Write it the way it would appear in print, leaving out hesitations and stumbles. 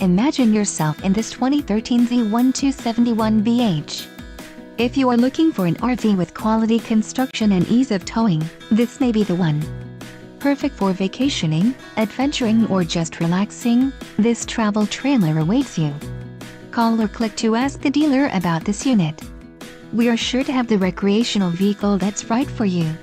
Imagine yourself in this 2013 Z-1 271BH. If you are looking for an RV with quality construction and ease of towing, this may be the one. Perfect for vacationing, adventuring, or just relaxing, this travel trailer awaits you. Call or click to ask the dealer about this unit. We are sure to have the recreational vehicle that's right for you.